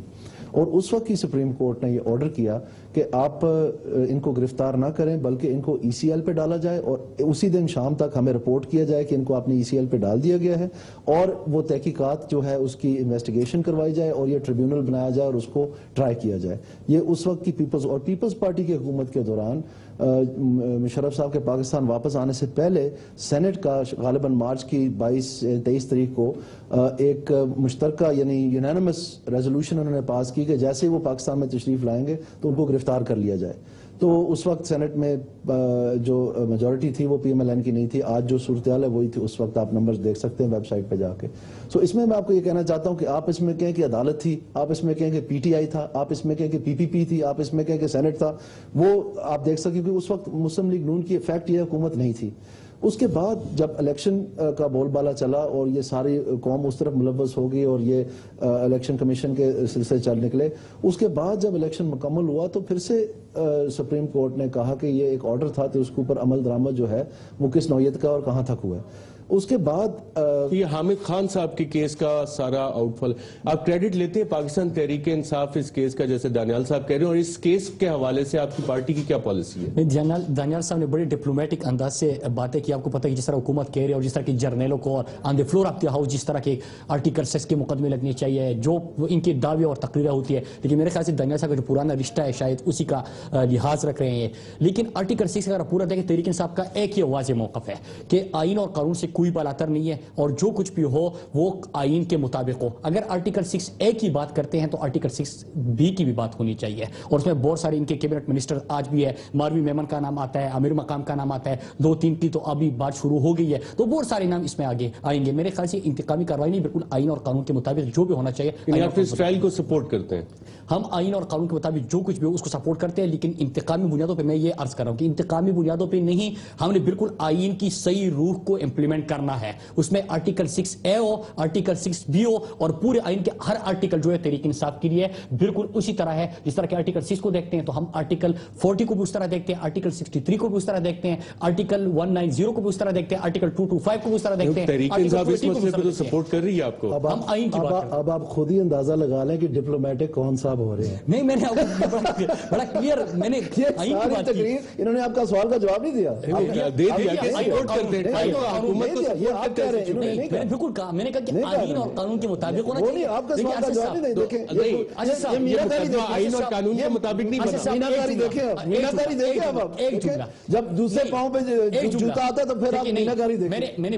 اور اس وقت کی سپریم کورٹ نے یہ آرڈر کیا کہ آپ ان کو گرفتار نہ کریں بلکہ ان کو ECL پہ ڈالا جائے, اور اسی دن شام تک ہمیں رپورٹ کیا جائے کہ ان کو آپ نے ECL پہ ڈال دیا گیا ہے, اور وہ تحقیقات جو ہے اس کی انویسٹیگیشن کروائی جائے اور یہ ٹریبیونل بنایا جائے اور اس کو ٹرائی کیا جائے. یہ اس وقت کی پیپلز اور پیپلز پارٹی کی حکومت کے دوران مشرف صاحب کے پاکستان واپس آنے سے پہلے سینٹ کا غالباً مارچ کی 23 تاریخ کو ایک مشترکہ یعنی یونینمس ریزولوشن انہوں نے پاس کی کہ جیسے ہی وہ پاکستان میں تشریف لائیں گے تو ان کو گرفتار کر لیا جائے. تو اس وقت سینٹ میں جو میجورٹی تھی وہ پی ایم ایل این کی نہیں تھی. آج جو صورتحال ہے وہی تھی اس وقت. آپ نمبرز دیکھ سکتے ہیں ویب سائٹ پہ جا کے. سو اس میں آپ کو یہ کہنا چاہتا ہوں کہ آپ اس میں کہیں کہ عدالت تھی, آپ اس میں کہیں کہ پی ٹی آئی تھا, آپ اس میں کہیں کہ پی پی پی تھی, آپ اس میں کہیں کہ سینٹ تھا, وہ آپ دیکھ سکیں کہ اس وقت مسلم لیگ نون کی فیکٹ یہ حکومت نہیں تھی. اس کے بعد جب الیکشن کا بول بالا چلا اور یہ ساری قوم اس طرف ملوث ہو گئی اور یہ الیکشن کمیشن کے سلسلے چل نکلے, اس کے بعد جب الیکشن مکمل ہوا تو پھر سے سپریم کورٹ نے کہا کہ یہ ایک آرڈر تھا تو اس کے اوپر عمل درآمد جو ہے وہ کس نوعیت کا اور کہاں تک ہوا ہے. اس کے بعد یہ حامد خان صاحب کے کیس کا سارا آؤٹ فال آپ کریڈٹ لیتے ہیں پاکستان تحریک انصاف اس کیس کا, جیسے دانیال صاحب کہہ رہے ہیں, اور اس کیس کے حوالے سے آپ کی پارٹی کی کیا پالیسی ہے؟ دانیال صاحب نے بڑے ڈپلومیٹک انداز سے باتیں کی. آپ کو پتہ ہے جس طرح حکومت کہہ رہے اور جس طرح کی جرنیلوں کو اور آن دی فلور آف دی ہاؤس جس طرح کے آرٹیکل 6 کے مقدمے لگنے چاہیے, جو ان کے دعوے اور تقریریں ہوتی ہے, لیکن میرے خیال سے دانیال صاحب کا جو پرانا رشتہ ہے شاید اسی کا لحاظ رکھ رہے ہیں. لیکن آرٹیکل 6 اگر پورا دیکھیں تحریک انصاف کا ایک ہی واضح موقف ہے کہ آئین اور قانون سے کوئی بالاتر نہیں ہے اور جو کچھ بھی ہو وہ آئین کے مطابق ہو. اگر آرٹیکل 6A کی بات کرتے ہیں تو آرٹیکل 6B کی بھی بات ہونی چاہیے, اور اس میں بہت سارے ان کے کیبنٹ منسٹر آج بھی ہے. ماروی میمن کا نام آتا ہے, امیر مقام کا نام آتا ہے, 2-3 کی تو ابھی بات شروع ہو گئی ہے, تو بہت سارے نام اس میں آگے آئیں گے. میرے خیال سے انتقامی کارروائی نہیں, بالکل آئین اور قانون کے مطابق جو بھی ہونا چاہیے. آپ اس فائل کو سپورٹ کرتے ہیں؟ ہم آئین اور قانون کے مطابق جو کچھ بھی ہو اس کو سپورٹ کرتے ہیں, لیکن انتقامی بنیادوں پہ میں یہ عرض کر رہا ہوں کہ انتقامی بنیادوں پہ نہیں, ہم نے بالکل آئین کی صحیح روح کو امپلیمنٹ کرنا ہے. اس میں آرٹیکل 6A ہو, آرٹیکل 6B ہو, اور پورے آئین کے ہر آرٹیکل جو ہے تحریک انصاف کے لیے بالکل اسی طرح ہے. جس طرح کہ آرٹیکل 6 کو دیکھتے ہیں تو ہم آرٹیکل 40 کو بھی اس طرح دیکھتے ہیں, آرٹیکل 63 کو بھی اس طرح دیکھتے ہیں, آرٹیکل 190 کو بھی اس طرح دیکھتے ہیں, آرٹیکل 225 کو بھی اس طرح دیکھتے ہیں. تحریک انصاف اس مسئلے پہ تو سپورٹ کر رہی ہے آپ کو. ہم آئین کی بات کرتے ہیں. اب آپ خود ہی اندازہ لگا لیں کہ ڈپلومیٹک کون صاحب ہو رہے ہیں. نہیں, میں نے بڑا کلیئر میں نے آئین کی بات کی. انہوں نے آپ کا سوال کا جواب نہیں دیا. دے دیا کہ سپورٹ کرتے ہیں حکومت کو سپورٹ کرتے ہیں. میں نے بالکل کہا, میں نے کہا کہ آئین اور قانون کے مطابق ہونا چاہیے. آپ کا سوال کا جواب نہیں دیکھیں, آئین اور قانون کے مطابق نہیں بنا. میناکاری دیکھیں اب جب دوسرے پاؤں پہ جوتا آتا ہے تو پھر آپ میناکاری دیکھیں. میں نے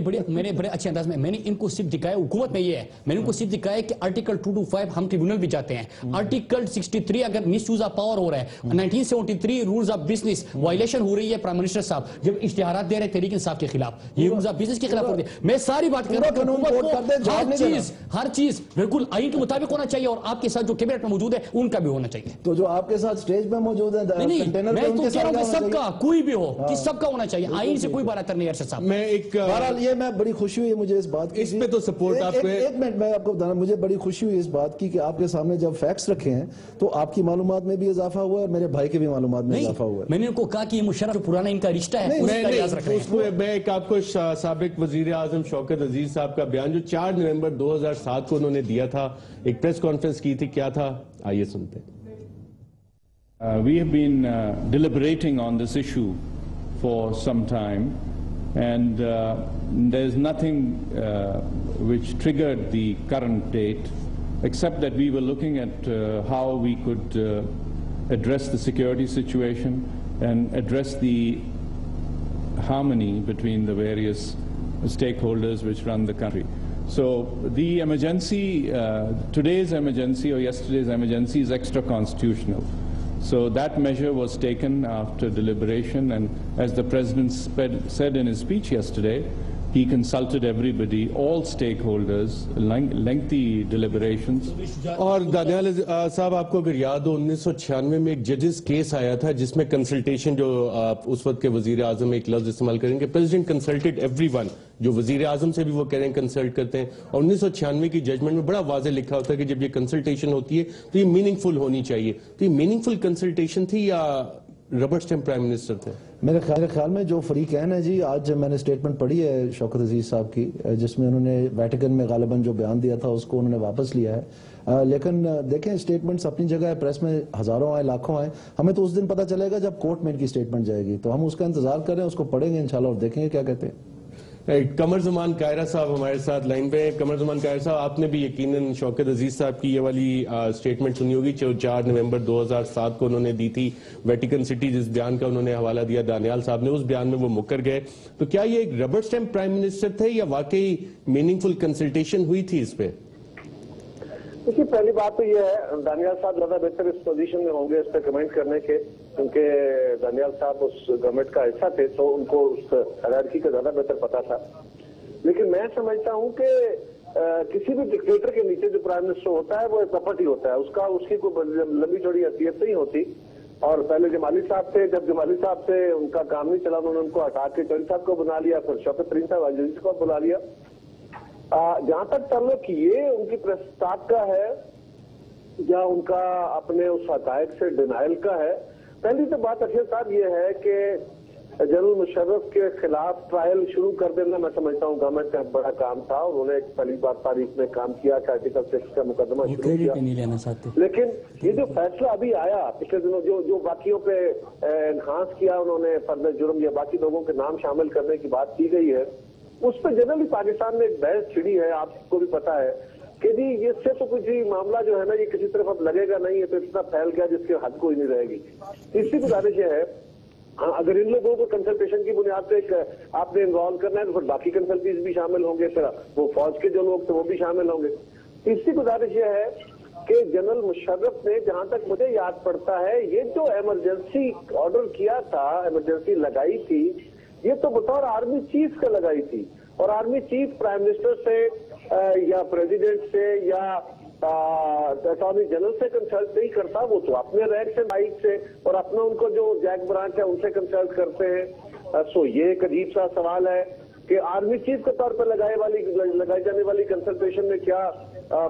بڑے اچھے انداز میں نے ان کو صرف دکھایا, حکومت میں یہ ہے, میں نے ان کو صرف دکھایا کہ آرٹیکل 225 ہم ٹریبیونل بھی جاتے ہیں, آرٹیکل 63 اگر مس یوز آف پاور ہو رہا ہے, 1973 رولز آف بزنس وائلیشن ہو رہی ہے پرائم منسٹر صاحب جب اشتہارات دے رہے ہیں تحریک انصاف کے خلاف, یہ رولز آف بزنس کے خلاف ہوتے ہیں. میں ساری بات کر رہا ہوں, ہر چیز بالکل آئین کے مطابق ہونا چاہیے, اور آپ کے ساتھ جو کیبنٹ میں موجود ہے ان کا بھی ہونا چاہیے. تو جو آپ کے ساتھ سٹیج پہ موجود ہیں میں تو کہہ رہا ہوں کہ سب کا کوئی بھی ہو کہ سب کا ہونا چاہیے, آئین سے کوئی بالاتر نہیں. ارشد صاحب میں ایک بہرحال یہ میں بڑی خوشی ہوئی مجھے اس بات کی, اس پہ تو سپورٹ آپ کے ایک منٹ میں آپ کو بتانا, مجھے بڑی خوشی ہوئی اس بات کی کہ آپ کے سامنے جب فیکٹس رکھے ہیں تو آپ کی معلومات میں بھی اضافہ ہوا ہے, میرے بھائی کے بھی معلومات میں اضافہ ہوا ہے. میں نے ان کو کہا کہ یہ مشرف پرانا ان کا رشتہ ہے, میں ایک آپ کو سابق وزیر اعظم شوکت عزیز صاحب کا بیان جو 4 نومبر 2007 کو انہوں نے دیا تھا, ایک پریس کانفرنس کی تھی, کیا تھا آئیے سنتے ہیں. We have been deliberating on this issue for some time, and there is nothing which triggered the current date except that we were looking at how we could address the security situation and address the harmony between the various stakeholders which run the country. So the emergency, today's emergency or yesterday's emergency is extra constitutional. So that measure was taken after deliberation, and as the President said in his speech yesterday, he consulted everybody, all stakeholders, lengthy deliberations. اور دانیال صاحب آپ کو اگر یاد ہو 1996 میں ایک ججز case آیا تھا جس میں کنسلٹیشن, جو اس وقت کے وزیر اعظم ایک لفظ استعمال کریں کہ پریزیڈنٹ کنسلٹڈ ایوری ون, جو وزیر اعظم سے بھی وہ کہہ رہے ہیں کنسلٹ کرتے ہیں, اور 1996 کی ججمنٹ میں بڑا واضح لکھا ہوتا ہے کہ جب یہ کنسلٹیشن ہوتی ہے تو یہ میننگ فل ہونی چاہیے. تو یہ میننگ فل کنسلٹیشن تھی یا ربر اسٹیمپ پرائم منسٹر تھے؟ میرے خیال میں جو فریقین ہے جی, آج میں نے سٹیٹمنٹ پڑھی ہے شوکت عزیز صاحب کی جس میں انہوں نے ویٹیکن میں غالباً جو بیان دیا تھا اس کو انہوں نے واپس لیا ہے, لیکن دیکھیں اسٹیٹمنٹس اپنی جگہ ہے, پریس میں ہزاروں آئے لاکھوں آئے, ہمیں تو اس دن پتہ چلے گا جب کورٹ میں ان کی اسٹیٹمنٹ جائے گی, تو ہم اس کا انتظار کریں, اس کو پڑھیں گے انشاءاللہ اور دیکھیں گے کیا کہتے ہیں. قمر زمان قاہرہ صاحب ہمارے ساتھ لائن پہ ہیں. قمر زمان قاہرہ صاحب، آپ نے بھی یقیناً شوکت عزیز صاحب کی یہ والی سٹیٹمنٹ سنی ہوگی جو 4 نومبر 2007 کو انہوں نے دی تھی ویٹیکن سٹی. جس بیان کا انہوں نے حوالہ دیا دانیال صاحب نے، اس بیان میں وہ مکر گئے. تو کیا یہ ایک ربر سٹیمپ پرائم منسٹر تھے یا واقعی میننگ فل کنسلٹیشن ہوئی تھی اس پہ؟ دیکھیے، پہلی بات تو یہ ہے دانیال صاحب زیادہ بہتر اس پوزیشن میں ہوں گے اس پہ کمنٹ کرنے کے، کیونکہ دانیال صاحب اس گورنمنٹ کا حصہ تھے تو ان کو اس ہیرارکی کا زیادہ بہتر پتا تھا. لیکن میں سمجھتا ہوں کہ کسی بھی ڈکٹیٹر کے نیچے جو پرائم منسٹر ہوتا ہے وہ ایک پپٹ ہی ہوتا ہے، اس کی کوئی لمبی چوڑی حیثیت نہیں ہوتی. اور پہلے جمالی صاحب تھے، جب جمالی صاحب سے ان کا کام نہیں چلا انہوں نے ان کو ہٹا کے چوہدری صاحب کو بنا لیا، پھر شوکت ترین صاحب عزیز کو بلا لیا. جہاں تک تعلق یہ ان کی پرستاب کا ہے یا ان کا اپنے اس حقائق سے ڈینائل کا ہے، پہلی تو بات اشرف صاحب یہ ہے کہ جنرل مشرف کے خلاف ٹرائل شروع کر دینا میں سمجھتا ہوں گورنمنٹ کا بڑا کام تھا. انہوں نے پہلی بار تاریخ میں کام کیا کہ آرٹیکل 6 کا مقدمہ شروع کیا. لیکن یہ جو فیصلہ ابھی آیا پچھلے دنوں جو باقیوں پہ انہانس کیا انہوں نے فرد جرم یا باقی لوگوں کے نام شامل کرنے کی بات کی گئی ہے، اس پہ جنرلی پاکستان میں ایک بحث چھڑی ہے. آپ کو بھی پتا ہے کہ جی اس سے تو کچھ معاملہ جو ہے نا یہ کسی طرف اب لگے گا نہیں، یہ تو اتنا پھیل گیا جس کے حد کوئی نہیں رہے گی. تیسری گزارش یہ ہے اگر ان لوگوں کو کنسلٹیشن کی بنیاد پہ آپ نے انوالو کرنا ہے تو پھر باقی کنسلٹیز بھی شامل ہوں گے، پھر وہ فوج کے جو لوگ تھے وہ بھی شامل ہوں گے. تیسری گزارش یہ ہے کہ جنرل مشرف نے جہاں تک مجھے یاد پڑتا ہے یہ جو ایمرجنسی آرڈر کیا تھا، ایمرجنسی لگائی تھی، یہ تو بطور آرمی چیف کا لگائی تھی. اور آرمی چیف پرائم منسٹر سے یا پریزیڈنٹ سے یا اٹارنی جنرل سے کنسلٹ نہیں کرتا، وہ تو اپنے رینک سے مائک سے اور اپنا ان کو جو جیک برانچ ہے ان سے کنسلٹ کرتے ہیں. سو یہ ایک عجیب سا سوال ہے کہ آرمی چیف کے طور پر لگائی جانے والی کنسلٹیشن میں کیا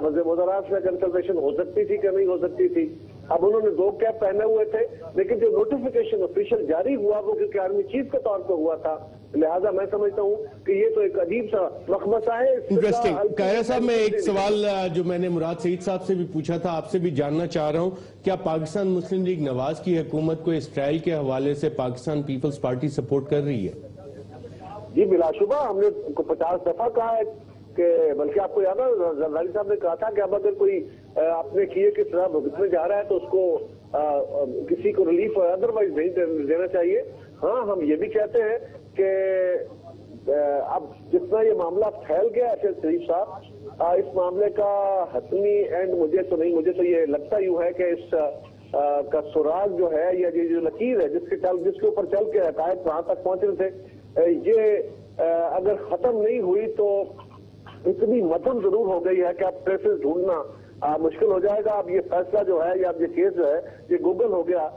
وزیر وزارت میں کنسلٹیشن ہو سکتی تھی کہ نہیں ہو سکتی تھی. اب انہوں نے 2 کیپ پہنے ہوئے تھے لیکن جو نوٹیفیکیشن آفیشیل جاری ہوا وہ کیونکہ آرمی چیف کے طور پر ہوا تھا، لہٰذا میں سمجھتا ہوں کہ یہ تو ایک عجیب سا مخمصہ ہے. انٹرسٹنگ. قاہرہ صاحب، میں ایک سوال جو میں نے مراد سعید صاحب سے بھی پوچھا تھا آپ سے بھی جاننا چاہ رہا ہوں، کیا پاکستان مسلم لیگ نواز کی حکومت کو اس ٹرائل کے حوالے سے پاکستان پیپلز پارٹی سپورٹ کر رہی ہے؟ جی بلا شبہ، ہم نے 50 دفعہ کہا ہے کہ بلکہ آپ کو یاد ہے زرداری صاحب نے کہا تھا کہ اب اگر کوئی اپنے کیے کے طرح بھگت میں جا رہا ہے تو اس کو کسی کو ریلیف ادروائز نہیں دینا چاہیے. ہاں ہم یہ بھی کہتے ہیں کہ اب جتنا یہ معاملہ پھیل گیا ہے شریف صاحب، اس معاملے کا حتمی اینڈ مجھے تو یہ لگتا یوں ہے کہ اس کا سراغ جو ہے یا جو لکیر ہے جس کے اوپر چل کے حقائق کہاں تک پہنچے تھے، یہ اگر ختم نہیں ہوئی تو اتنی مدم ضرور ہو گئی ہے کہ اب ٹریسز ڈھونڈنا مشکل ہو جائے گا. اب یہ فیصلہ جو ہے یا اب یہ کیس جو ہے یہ گوگل ہو گیا.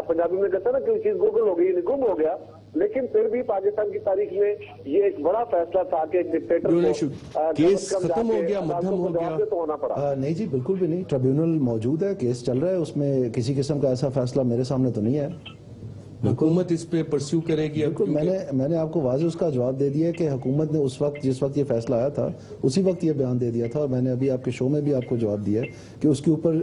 پنجابی میں کہتا ہے نا کہ چیز گوگل ہو گئی، یعنی گم ہو گیا. لیکن پھر بھی پاکستان کی تاریخ میں یہ ایک بڑا فیصلہ تھا کہ ایک ڈکٹیٹر کو کیس ختم ہو گیا، مدھم ہو گیا تو ہونا پڑا. نہیں جی بالکل بھی نہیں، ٹریبیونل موجود ہے، کیس چل رہا ہے، اس میں کسی قسم کا ایسا فیصلہ میرے سامنے تو نہیں ہے. حکومت اس پہ پرسیو کرے گی؟ بالکل، میں نے آپ کو واضح اس کا جواب دے دیا کہ حکومت نے اس وقت جس وقت یہ فیصلہ آیا تھا اسی وقت یہ بیان دے دیا تھا، اور میں نے ابھی آپ کے شو میں بھی آپ کو جواب دیا ہے کہ اس کے اوپر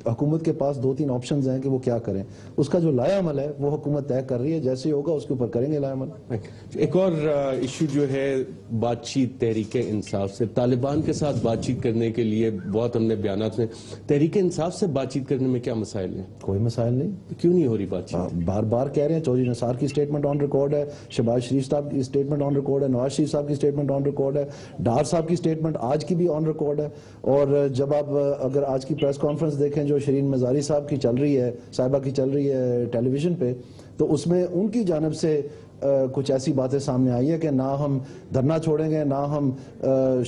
حکومت کے پاس 2-3 آپشنز ہیں کہ وہ کیا کریں. اس کا جو لائحہ عمل ہے وہ حکومت طے کر رہی ہے، جیسے ہی ہوگا اس کے اوپر کریں گے لائحہ عمل. ایک اور ایشو جو ہے بات چیت تحریک انصاف سے، طالبان کے ساتھ بات چیت کرنے کے لیے بہت ہم نے بیانات میں، تحریک انصاف سے بات چیت کرنے میں کیا مسائل ہیں؟ کوئی مسائل نہیں. کیوں نہیں ہو رہی بات چیت؟ بار بار کہہ رہے ہیں، چودھری نثار کی سٹیٹمنٹ آن ریکارڈ ہے، شہباز شریف صاحب کی سٹیٹمنٹ آن ریکارڈ ہے، نواز شریف صاحب کی سٹیٹمنٹ آن ریکارڈ ہے، ڈار صاحب کی سٹیٹمنٹ آج کی بھی آن ریکارڈ ہے. اور جب آپ اگر آج کی پریس کانفرنس دیکھیں جو شرین مزاری صاحب کی چل رہی ہے، صاحبہ کی چل رہی ہے ٹیلی ویژن پہ، تو اس میں ان کی جانب سے کچھ ایسی باتیں سامنے آئی ہے کہ نہ ہم دھرنا چھوڑیں گے، نہ ہم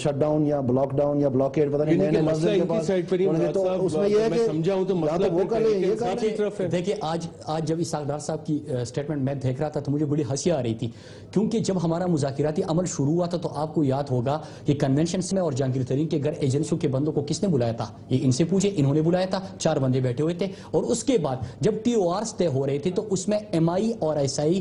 شٹ ڈاؤن یا بلاک ڈاؤن یا بلاکیڈ، پتہ نہیں نئے لفظ کے بعد. تو اس میں یہ ہے کہ دیکھیں آج جب اسحاق ڈار صاحب کی سٹیٹمنٹ میں دیکھ رہا تھا تو مجھے بڑی ہنسی آ رہی تھی، کیونکہ جب ہمارا مذاکراتی عمل شروع ہوا تھا تو آپ کو یاد ہوگا کہ کنونشنز میں اور جہانگیر ترین کے گھر ایجنسیوں کے بندوں کو کس نے بلایا تھا؟ یہ ان سے پوچھے، انہوں نے بلایا تھا، 4 بندے بیٹھے ہوئے تھے. اور اس کے بعد جب TORs طے ہو رہے تھے تو اس میں MI اور SI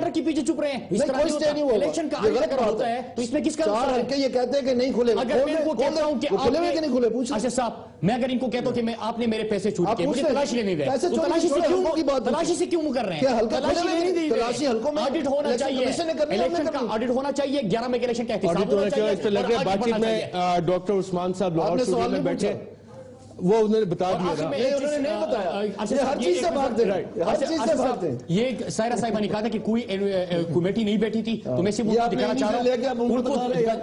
آرڈر کے پیچھے چپ رہے ہیں. اس طرح نہیں ہوتا. الیکشن کا آرڈر ہوتا ہے تو اس میں کس کا چار ہلکے یہ کہتے ہیں کہ نہیں کھلے. اگر میں ان کو کہتا ہوں کہ کھلے ہوئے کہ نہیں کھلے پوچھ. اچھا صاحب میں اگر ان کو کہتا ہوں کہ آپ نے میرے پیسے چھوٹ کے مجھے تلاشی لینے دے, تلاشی سے کیوں کر رہے ہیں؟ تلاشی لینے نہیں دے. آڈٹ ہونا چاہیے, الیکشن کا آڈٹ ہونا چاہیے. 11 مئی کے الیکشن کا احتساب ہونا چاہیے. اس پہ لگ رہا ہے بات چیت میں ڈاکٹر عثمان صاحب لاہور اسٹوڈیو میں بیٹھے, وہ انہوں نے بتا دیا نا. انہوں نے نہیں بتایا, ہر چیز سے بھاگتے ہیں, ہر چیز سے بھاگتے ہیں. یہ سائرہ صاحبہ نے کہا تھا کہ کوئی کمیٹی نہیں بیٹھی تھی, تو میں صرف دکھانا چاہ رہا ہوں.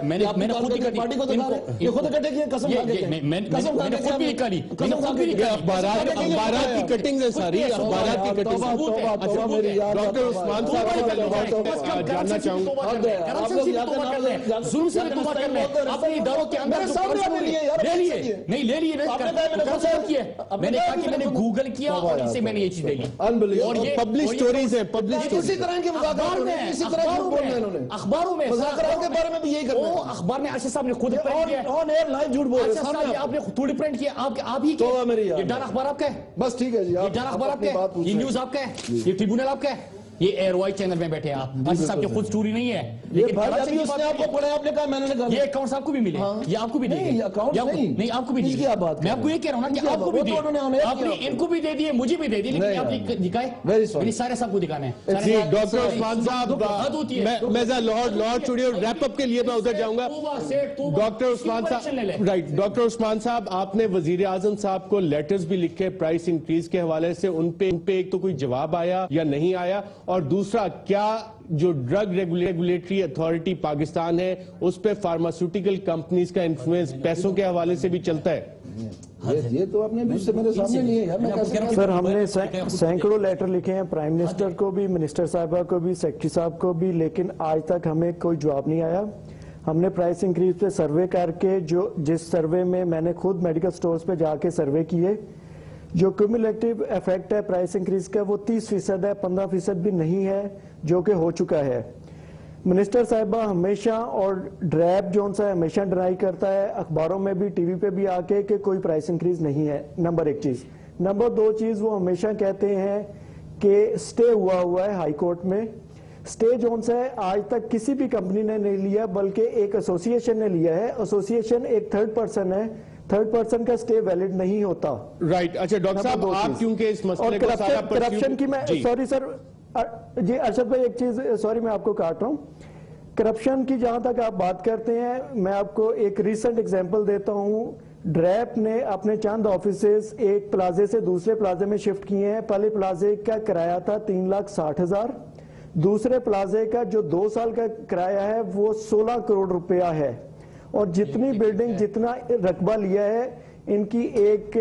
میں نے خود میں نے خود بھی نکالی, اخبارات کی کٹنگ ہے ساری, اخبارات کی کٹنگ. ڈاکٹر عثمان صاحب جاننا چاہوں گا, ظلم سے توبہ کر لیں اپنے اداروں کے اندر. نہیں لے لیے, میں نے کہا کہ میں نے گوگل کیا اور ان سے میں نے یہ چیز لے لی. اور یہ پبلش سٹوریز ہیں, پبلش اسی طرح کے مذاکرات میں, اسی طرح جھوٹ بول رہے ہیں انہوں نے. اخباروں میں مذاکرات کے بارے میں بھی یہی کرنا ہے. اخبار میں ارشد صاحب نے خود پرنٹ کیا, آن ایئر لائیو جھوٹ بول رہے ہیں. آپ نے خود پرنٹ کیا, آپ ہی یہ ڈان اخبار آپ کا ہے. بس ٹھیک ہے جی, یہ ڈان اخبار آپ کا ہے, یہ نیوز آپ کا ہے, یہ ٹریبونل آپ کا ہے, یہ ایئر وائی چینل میں بیٹھے آپ. ارشد صاحب کی خود سٹوری نہیں ہے, لیکن آپ کو پڑھا, آپ نے کہا, میں نے کہا یہ اکاؤنٹس آپ کو بھی ملے, یہ آپ کو بھی دے گئے. نہیں آپ کو بھی دے گئے. میں آپ کو یہ کہہ رہا ہوں نا کہ آپ کو بھی دے, آپ نے ان کو بھی دے دیے, مجھے بھی دے دیے, لیکن آپ نے دکھائے نہیں. سارے صاحب کو دکھانا ہے. جی ڈاکٹر عثمان صاحب, میں لاہور اسٹوڈیو ریپ اپ کے لیے میں ادھر جاؤں گا. ڈاکٹر عثمان صاحب, رائٹ, ڈاکٹر عثمان صاحب آپ نے وزیر اعظم صاحب کو لیٹرز بھی لکھے پرائس انکریز کے حوالے سے, ان پہ ایک تو کوئی جواب آیا یا نہیں آیا, اور دوسرا کیا جو ڈرگ ریگولیٹری اتھارٹی پاکستان ہے اس پہ فارماسیوٹیکل کمپنیز کا انفلوئنس پیسوں کے حوالے سے بھی چلتا ہے؟ یہ تو آپ نے بھی میرے سامنے نہیں ہے. سر ہم نے سینکڑوں لیٹر لکھے ہیں پرائم منسٹر کو بھی, منسٹر صاحبہ کو بھی, سیکرٹری صاحب کو بھی, لیکن آج تک ہمیں کوئی جواب نہیں آیا. ہم نے پرائس انکریز پہ سروے کر کے, جس سروے میں نے خود میڈیکل سٹورز پہ جا کے سروے کیے, جو کیومولیٹیو ایفیکٹ ہے پرائس انکریز کا وہ 30% ہے, 15% بھی نہیں ہے جو کہ ہو چکا ہے. منسٹر صاحبہ ہمیشہ, اور ڈریب جو ان سے ہمیشہ ڈرائی کرتا ہے اخباروں میں بھی, ٹی وی پہ بھی آ کے, کہ کوئی پرائس انکریز نہیں ہے. نمبر 1 چیز. نمبر 2 چیز, وہ ہمیشہ کہتے ہیں کہ سٹے ہوا ہے ہائی کورٹ میں. سٹے جو ان سے آج تک کسی بھی کمپنی نے نہیں لیا, بلکہ ایک ایسوسییشن نے لیا ہے. ایسوسییشن ایک تھرڈ پرسن ہے, تھرڈ پرسن کا سٹے ویلڈ نہیں ہوتا. رائٹ. اچھا ڈاکٹر صاحب, آپ کیونکہ اس مسئلے کو سارا کرپشن کی میں, سوری سر جی ارشد بھائی ایک چیز, سوری میں آپ کو کاٹ رہا ہوں. کرپشن کی جہاں تک آپ بات کرتے ہیں, میں آپ کو ایک ریسنٹ ایگزامپل دیتا ہوں. ڈریپ نے اپنے چند آفیسز ایک پلازے سے دوسرے پلازے میں شفٹ کیے ہیں. پہلے پلازے کا کرایہ تھا 3,60,000, دوسرے پلازے کا جو 2 سال کا کرایہ ہے وہ 16 کروڑ روپیہ ہے. اور جتنی بلڈنگ, جتنا رقبہ لیا ہے, ان کی ایک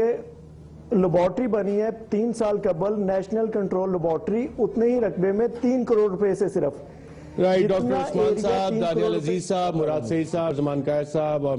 لیبارٹری بنی ہے 3 سال قبل, نیشنل کنٹرول لیبارٹری, اتنے ہی رقبے میں 3 کروڑ روپے سے صرف. رائٹ. ڈاکٹر عثمان صاحب, دانیال عزیز صاحب, مراد سعید صاحب, زمان قائد صاحب اور